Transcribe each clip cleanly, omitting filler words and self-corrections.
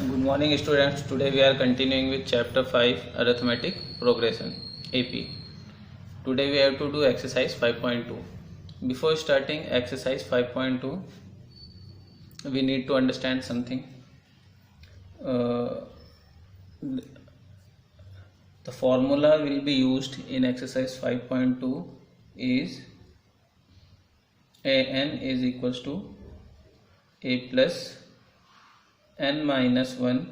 Good morning students. Today we are continuing with chapter 5 arithmetic progression AP. Today we have to do exercise 5.2. Before starting exercise 5.2 we need to understand something. The formula will be used in exercise 5.2 is an is equals to a plus n minus 1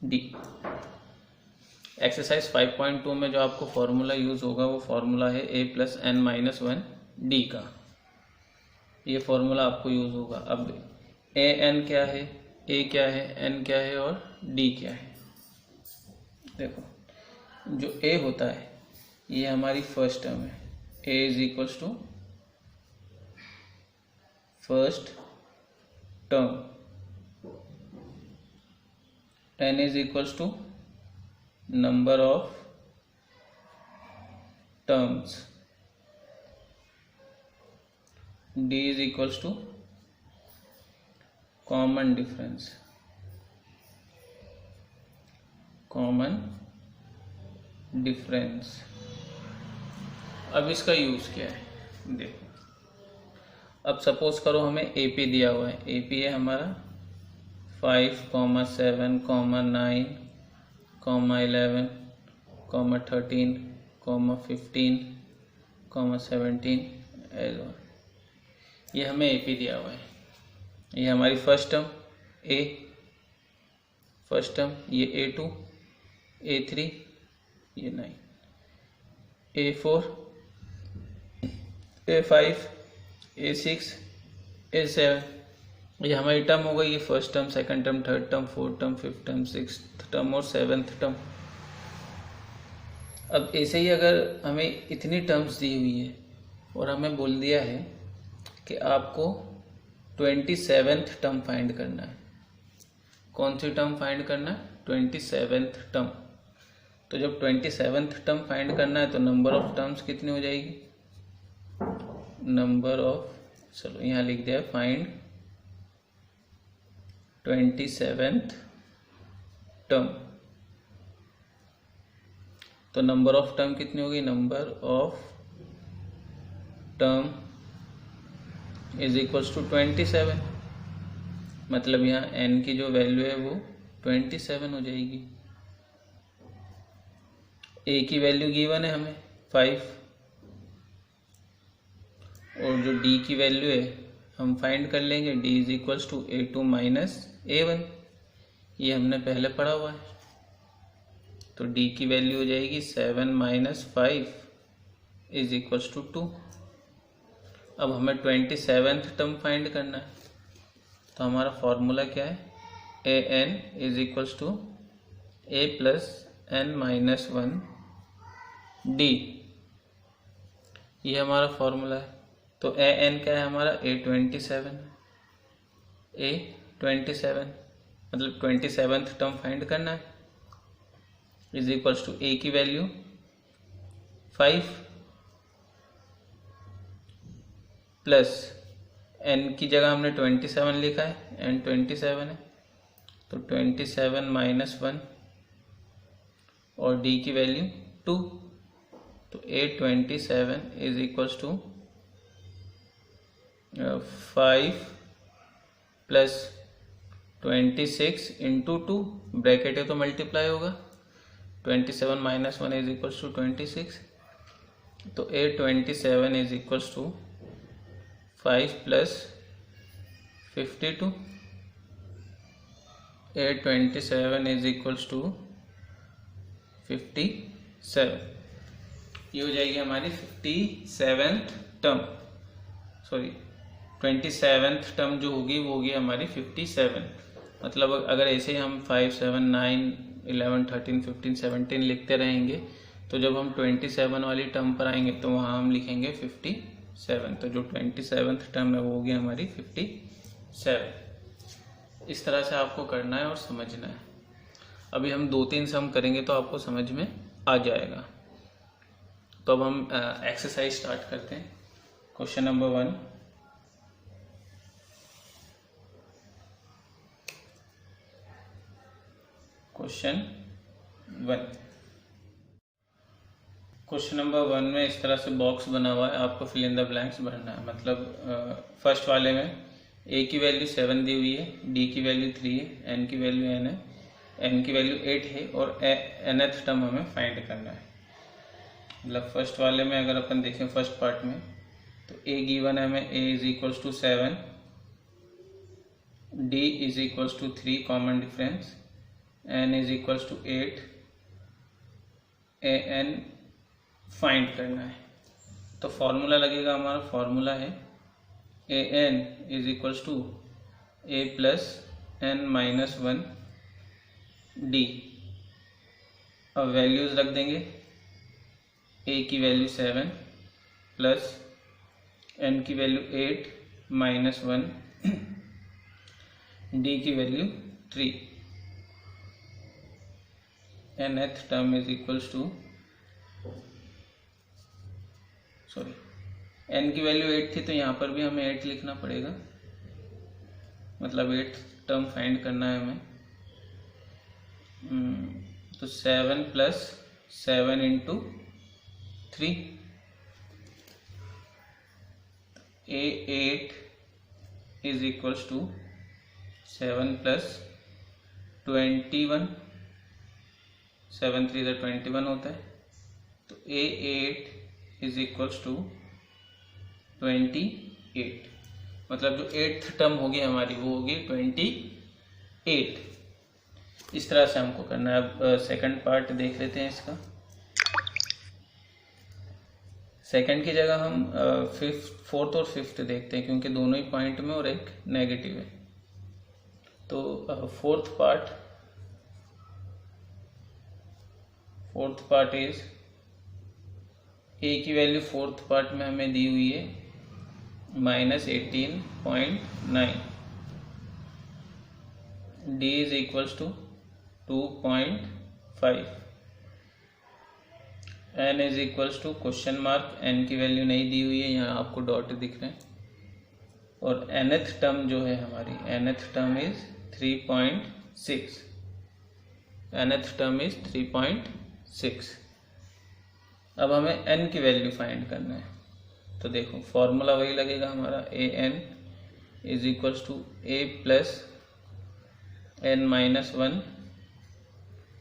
d. Exercise 5.2 में जो आपको formula use होगा वो formula है a plus n minus 1 d का. ये formula आपको use होगा. अब ए एन क्या है, a क्या है, n क्या है और d क्या है. देखो जो a होता है ये हमारी फर्स्ट टर्म है. a is equals to first term, n is equals to number of terms, d is equals to common difference. अब इसका यूज क्या है देखो. अब सपोज करो हमें AP दिया हुआ है. AP है हमारा 5, 7, 9, 11, 13, 15, 17 एज वन. ये हमें AP दिया हुआ है. ये हमारी first term A, first term ये A2, A3 ये 9, A4, A5, A6, A7 ये हमारी टर्म हो गई. ये first term, second term, third term, fourth term, fifth term, sixth term और सेवेंथ टर्म. अब ऐसे ही अगर हमें इतनी टर्म्स दी हुई है और हमें बोल दिया है कि आपको 27th टर्म फाइंड करना है. कौन सी टर्म फाइंड करना है? 27th term. तो जब 27th टर्म फाइंड करना है तो नंबर ऑफ टर्म्स कितनी हो जाएगी? नंबर ऑफ, चलो यहाँ लिख दिया फाइंड 27th टर्म. तो नंबर ऑफ टर्म कितनी होगी? Number of term is equals to 27. मतलब यहाँ n की जो वैल्यू है वो 27 हो जाएगी. a की वैल्यू गिवन है हमें 5 और जो d की वैल्यू है हम फाइंड कर लेंगे. d is equals to A2 minus A1. ये हमने पहले पढ़ा हुआ है. तो d की वैल्यू हो जाएगी 7 माइनस 5 इज इक्वल्स टू 2. अब हमें 27th टर्म फाइंड करना है. तो हमारा फॉर्मूला क्या है? an is equals to a plus n minus 1 d. ये हमारा फॉर्मूला है. तो an क्या है हमारा? A27 मतलब 27th टर्म फाइंड करना है. इज इक्वल्स टू a की वैल्यू 5 प्लस n की जगह हमने 27 लिखा है, n 27 है तो 27 माइनस 1 और d की वैल्यू 2. तो A27 is equals to 5 plus 26 into 2 bracket है तो मल्टीप्लाई होगा. 27 माइनस 1 इज इक्वल्स टू 26. तो A27 is equals to 5 plus 52. A27 is equals to 57. ये हो जाएगी हमारी 57th term. Sorry 27th term जो होगी वो होगी हमारी 57. मतलब अगर ऐसे ही हम 5, 7, 9, 11, 13, 15, 17 लिखते रहेंगे तो जब हम 27 वाली टर्म पर आएंगे तो वहाँ हम लिखेंगे 57. तो जो 27th टर्म है वो होगी हमारी 57. इस तरह से आपको करना है और समझना है. अभी हम 2-3 सम करेंगे तो आपको समझ में आ जाएगा. तो अब हम एक्सरसाइज स्टार्ट करते हैं. Question number 1, question 1। Question number 1 में इस तरह से बॉक्स बना हुआ है, आपको फिल इन द ब्लैंक्स भरना है। मतलब फर्स्ट वाले में a की वैल्यू 7 दी हुई है, d की वैल्यू 3 है, n की वैल्यू n है, n की वैल्यू 8 है और nth टर्म हमें फाइंड करना है। मतलब फर्स्ट वाले में अगर अपन देखें फर्स्ट पार्ट में तो a गिवन है हमें, a is equals to 7, d is equals to 3 common difference, n is equals to 8, an find करना है। तो फॉर्मूला लगेगा, हमारा फॉर्मूला है an is equals to a plus n minus 1 d। अब वैल्यूज रख देंगे, a की वैल्यू 7 प्लस n की वैल्यू 8 माइनस 1 d की value 3, nth term is equals to n की वैल्यू 8 थी तो यहाँ पर भी हमें 8 लिखना पड़ेगा, मतलब 8 टर्म फाइंड करना है हमें। तो 7 plus 7 into 3, a8 is equals to 7 plus 21, 7 3 21 होता है, तो a8 इज इक्वल्स टू 28। मतलब जो 8th टर्म होगी हमारी वो होगी 28। इस तरह से हमको करना है। अब सेकंड पार्ट देख लेते हैं इसका। सेकंड की जगह हम फोर्थ और फिफ्थ देखते हैं, क्योंकि दोनों ही पॉइंट में और एक नेगेटिव है। तो फोर्थ पार्ट इज a की वैल्यू फोर्थ पार्ट में हमें दी हुई है -18.9, d is equals to 2.5, n is equals to question mark, n की वैल्यू नहीं दी हुई है, यहाँ आपको डॉट दिख रहे हैं। और nth टर्म जो है हमारी, nth term is 3.6, nth term is 3.6। अब हमें n की वैल्यू फाइंड करना है। तो देखो फॉर्मूला वही लगेगा हमारा, an is equals to a plus n minus 1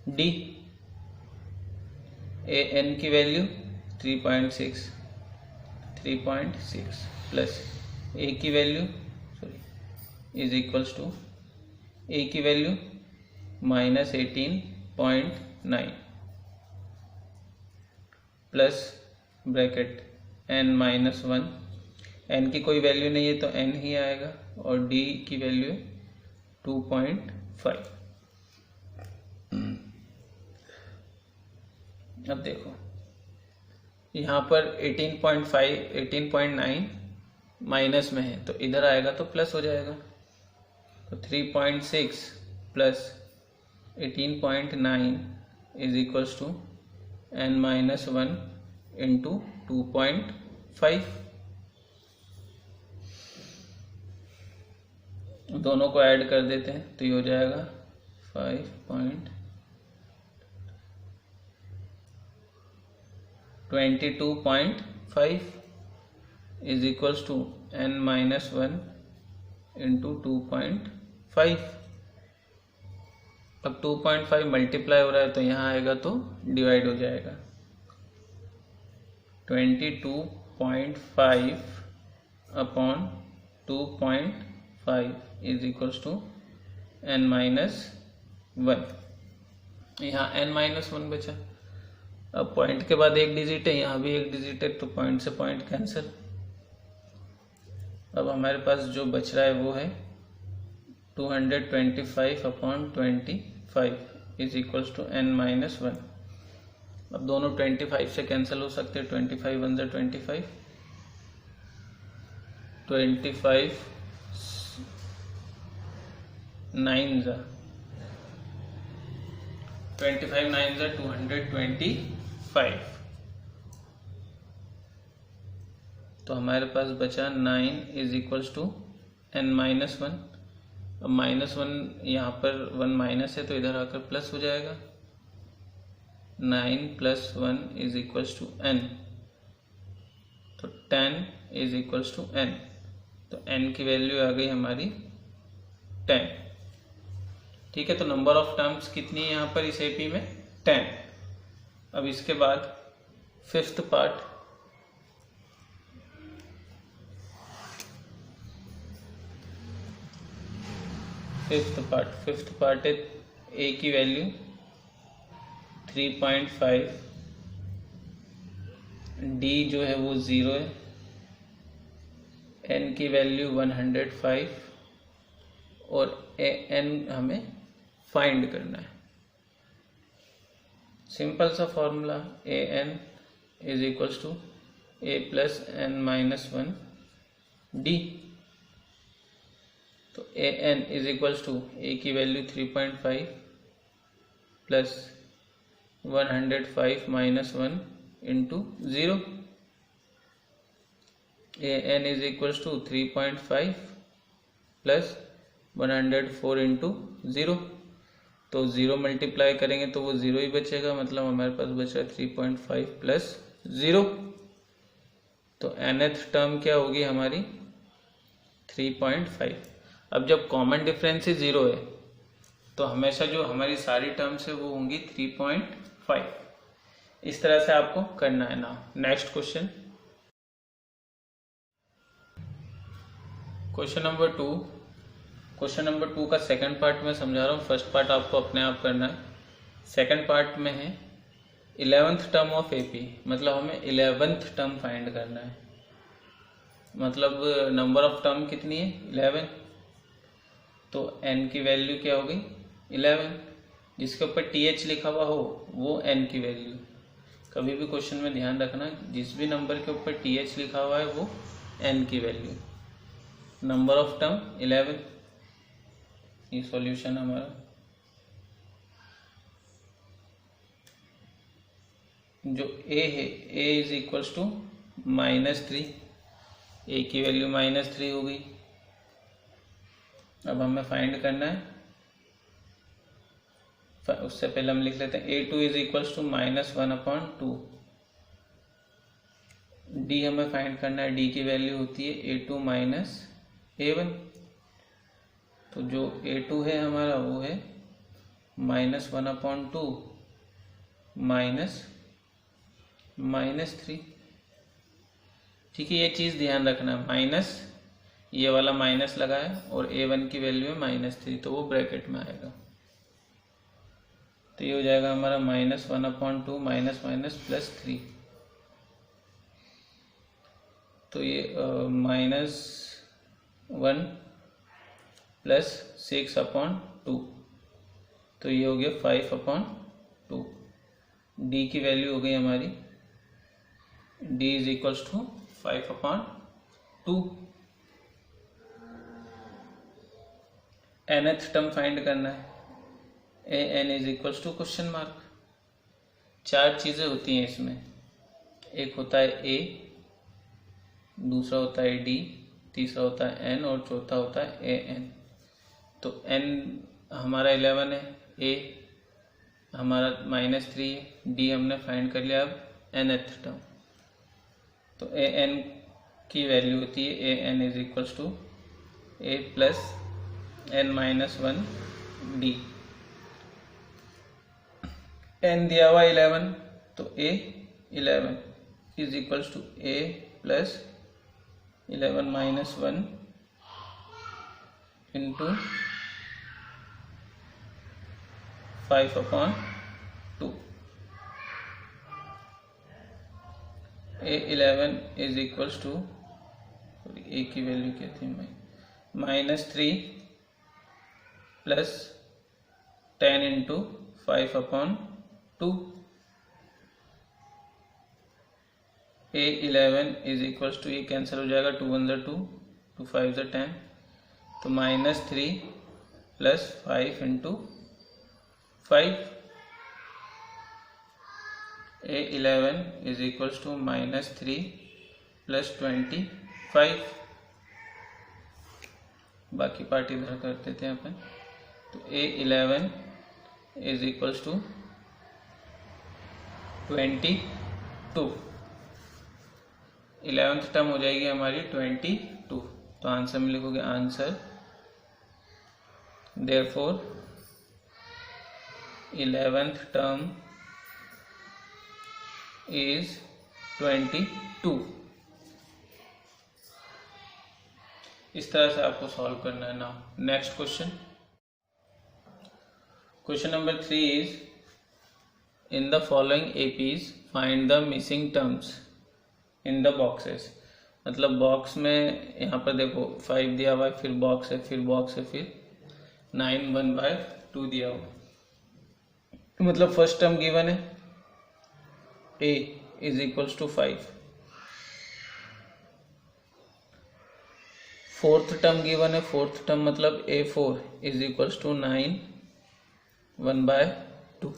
d। an की वैल्यू 3.6 प्लस a की value is equals to a की value -18.9 plus bracket n minus 1, n की कोई वैल्यू नहीं है तो n ही आएगा, और d की वैल्यू 2.5। अब देखो यहाँ पर 18.9 माइनस में है तो इधर आएगा तो प्लस हो जाएगा। तो 3.6 plus 18.9 is equals to n minus 1 into 2.5। दोनों को ऐड कर देते हैं तो ये हो जाएगा 22.5 is equals to n minus 1 into 2.5। अब 2.5 मल्टीप्लाई हो रहा है तो यहाँ आएगा तो डिवाइड हो जाएगा। 22.5 upon 2.5 is equals to n minus 1। यहाँ n माइनस 1 बचा। अब पॉइंट के बाद एक डिजिट है, यहाँ भी एक डिजिट है, तो पॉइंट से पॉइंट कैंसिल। अब हमारे पास जो बच रहा है वो है 225 upon 25 is equals to n minus 1। अब दोनों 25 से कैंसिल हो सकते हैं। 25 1 ज़ा 25, 25 9 ज़ा 25 9 ज़ा 225। तो हमारे पास बचा 9 is equals to n minus 1 अब -1 यहाँ पर 1 माइनस है तो इधर आकर प्लस हो जाएगा। 9 + 1 = n, तो 10 = n, तो n की वैल्यू आ गई हमारी 10। ठीक है, तो नंबर ऑफ टर्म्स कितनी है यहाँ पर इस एपी में? 10। अब इसके बाद फिफ्थ पार्ट, फिफ्थ पार्ट है a की वैल्यू 3.5, d जो है वो 0 है, n की वैल्यू 105 और n हमें फाइंड करना है। सिंपल सा formula, an = a + n - 1 d। तो an = a की वैल्यू 3.5 + 105 - 1 × 0। an = 3.5 + 104 × 0, तो 0 मल्टीप्लाई करेंगे तो वो 0 ही बचेगा, मतलब हमारे पास बचा 3.5 + 0। तो nth टर्म क्या होगी हमारी? 3.5। अब जब कॉमन डिफरेंस ही 0 है तो हमेशा जो हमारी सारी टर्म्स है वो होंगी 3.5। इस तरह से आपको करना है ना। नेक्स्ट क्वेश्चन, क्वेश्चन नंबर 2 का सेकंड पार्ट में समझा रहा हूँ, फर्स्ट पार्ट आपको अपने आप करना है। सेकंड पार्ट में है 11th टर्म ऑफ एपी, मतलब हमें 11th टर्म फाइंड करना है। मतलब नंबर ऑफ टर्म कितनी है? 11। तो n की वैल्यू क्या हो गई? 11। जिसके ऊपर th लिखा हुआ हो वो n की वैल्यू। कभी भी क्वेश्चन में ध्यान रखना, जिस भी नंबर के ऊपर th लिखा हुआ है वो n की वैल्यू। नंबर ऑफ टर्म 11, ये सॉल्यूशन हमारा। जो a है, a = -3, a की वैल्यू -3 हो गई। अब हमें फाइंड करना है, उससे पहले हम लिख लेते हैं a2 = -1/2। d हमें फाइंड करना है, d की वैल्यू होती है a2 - a1। तो जो a2 है हमारा वो है -1/2 -3। ठीक है, ये चीज़ ध्यान रखना, माइनस, ये वाला माइनस लगा है और a1 की वैल्यू है -3, तो वो ब्रैकेट में आएगा। तो ये हो जाएगा हमारा -1/2 -3। तो ये -1 + 6/2, तो ये हो गया 5/2। d की वैल्यू हो गई हमारी, d = 5/2। nth टर्म फाइंड करना है, an = ? चार चीज़ें होती हैं इसमें, एक होता है a, दूसरा होता है d, तीसरा होता है n और चौथा होता है an। तो n हमारा 11 है, a हमारा -3 है, d हमने फाइंड कर लिया। अब nth टर्म, तो an की वैल्यू होती है an = a + n - 1 d। n दिया हुआ 11, तो a 11 = a + 11 - 1 × 5/2। a11 = a की वैल्यू क्या थी, -3 + 10 × 5/2। a11 = ये कैंसिल हो जाएगा, 2 1 2, 2 5 10, तो -3 + 5 × 5। a11 = -3 + 25। बाकी पार्ट इधर कर देते हैं अपन। तो A11 is equals to 22। 11th term हो जाएगी हमारी 22। तो आंसर में लिखोगे answer therefore 11th term is 22। इस तरह से आपको सॉल्व करना है। Now next question, question number 3 is in the following APs find the missing terms in the boxes. मतलब बॉक्स में यहाँ पर देखो 5 दिया हुआ है, फिर बॉक्स है, फिर बॉक्स है, फिर 9 1/2 दिया हुआ। मतलब फर्स्ट टर्म गिवन है A is equals to 5, fourth term given है, फोर्थ टर्म मतलब A4 इज इक्वल्स टू 9 1/2।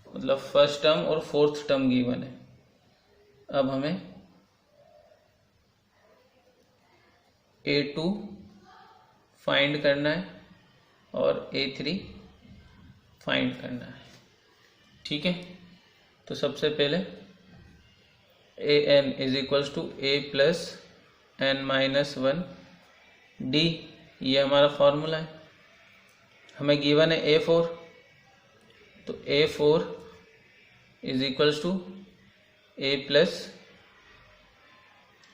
मतलब फर्स्ट टर्म और फोर्थ टर्म गिवन है। अब हमें A2 फाइंड करना है और A3 फाइंड करना है। ठीक है, तो सबसे पहले AN is equals to A plus n-1 D, ये हमारा फॉर्मूला है। हमें गिवन है A4, तो A4 is equals to A plus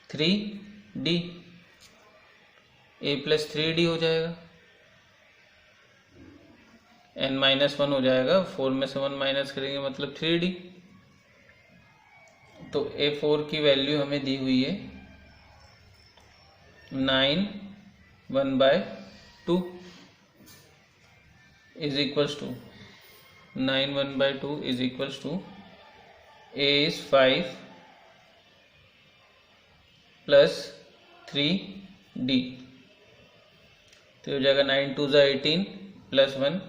3D, A plus 3D हो जाएगा, n-1 हो जाएगा, 4 में से 1 माइनस करेंगे मतलब 3D। तो A4 की वैल्यू हमें दी हुई है 9 1/2 is equals to 9 1/2 is equals to A is 5 plus 3D, तो हो जाएगा 9 2 ज़ा 18 plus 1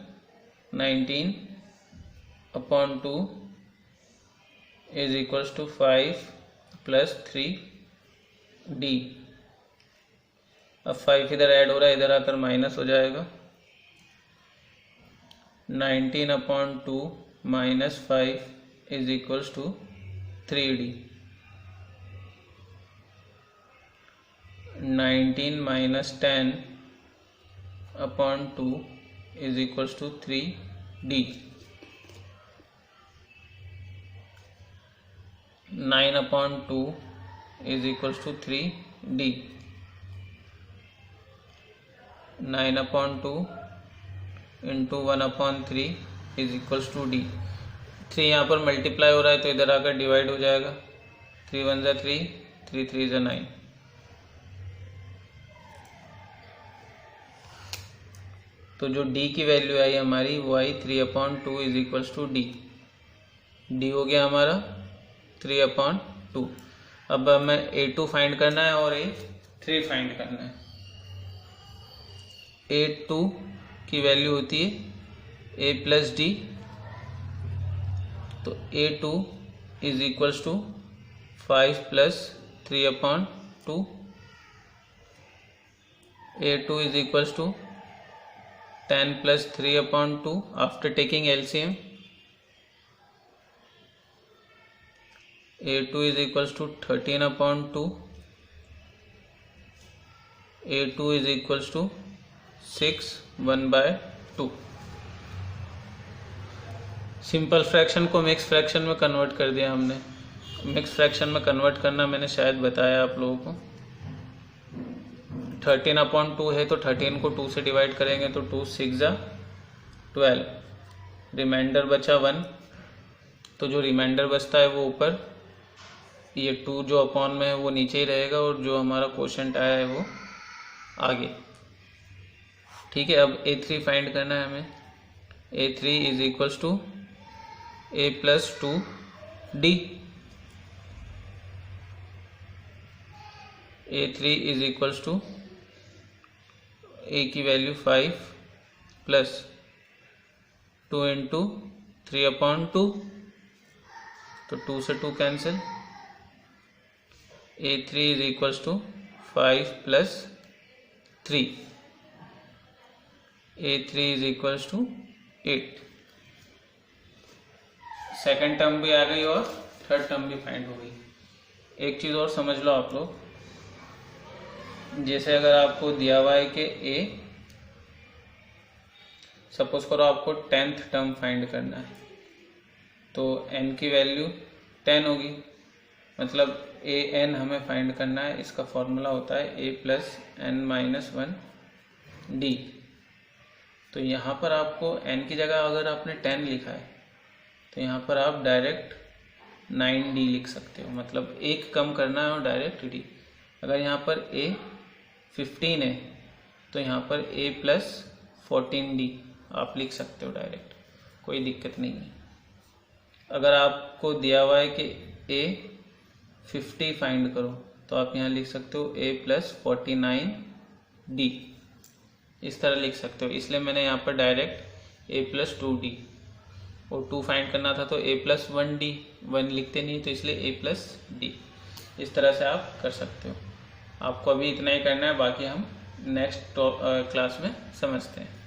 19/2 is equals to 5 plus 3D। अब 5 इधर ऐड हो रहा है, इधर आकर माइनस हो जाएगा। 19/2 minus 5 is equals to 3D। 19 minus 10/2 is equals to 3D। 9/2 is equals to 3D। 9/2 into 1/3 is equals to D। 3 यहाँ पर मल्टीप्लाई हो रहा है तो इधर आकर डिवाइड हो जाएगा। 3 1 ज़ा 3, 3 3 ज़ा 9। तो जो D की वैल्यू आई हमारी वो आई 3/2 is equals to D। D हो गया हमारा 3/2। अब हमें A2 फाइंड करना है और A3 फाइंड करना है। A2 की वैल्यू होती है A प्लस D, तो A2 is equals to 5 plus 3/2। A2 is equals to 10 plus 3/2 after taking LCM। A2 is equals to 13/2। A2 is equals to 6 1/2। Simple fraction को मिक्स फ्रैक्शन में convert कर दिया हमने। Mix fraction में convert करना मैंने शायद बताया आप लोगों को। 13/2 है तो 13 को 2 से डिवाइड करेंगे तो 2 6 ज़ा 12, रिमाइंडर बचा 1। तो जो रिमाइंडर बचता है वो ऊपर, ये 2 जो अपॉन में है वो नीचे ही रहेगा और जो हमारा क्वोशंट आया है वो आगे। ठीक है, अब A3 फाइंड करना है हमें। A3 is equals to A plus 2D। A3 is equals to A की वैल्यू 5 प्लस 2 इंटू 3/2, तो 2 से 2 cancel. A3 is equals to 5 plus 3। A3 is equals to 8। Second term भी आ गई और थर्ड टर्म भी फाइंड हो गई। एक चीज़ और समझ लो आप लोग, जैसे अगर आपको दिया हुआ है कि A, सपोज करो आपको 10th टर्म फाइंड करना है, तो n की वैल्यू 10 होगी, मतलब an हमें फाइंड करना है। इसका फॉर्मूला होता है a plus n minus 1 d। तो यहाँ पर आपको n की जगह अगर आपने 10 लिखा है तो यहाँ पर आप डायरेक्ट 9d लिख सकते हो, मतलब एक कम करना है और डायरेक्ट d। अगर यहाँ पर a 15 है तो यहाँ पर a प्लस 14d आप लिख सकते हो डायरेक्ट, कोई दिक्कत नहीं है। अगर आपको दिया हुआ है कि a 50 फाइंड करो तो आप यहाँ लिख सकते हो a प्लस 49d, इस तरह लिख सकते हो। इसलिए मैंने यहाँ पर डायरेक्ट a प्लस 2d, और 2 फाइंड करना था तो a प्लस 1d, 1 लिखते नहीं तो इसलिए a प्लस d। इस तरह से आप कर सकते हो। आपको अभी इतना ही करना है, बाकी हम नेक्स्ट क्लास में समझते हैं।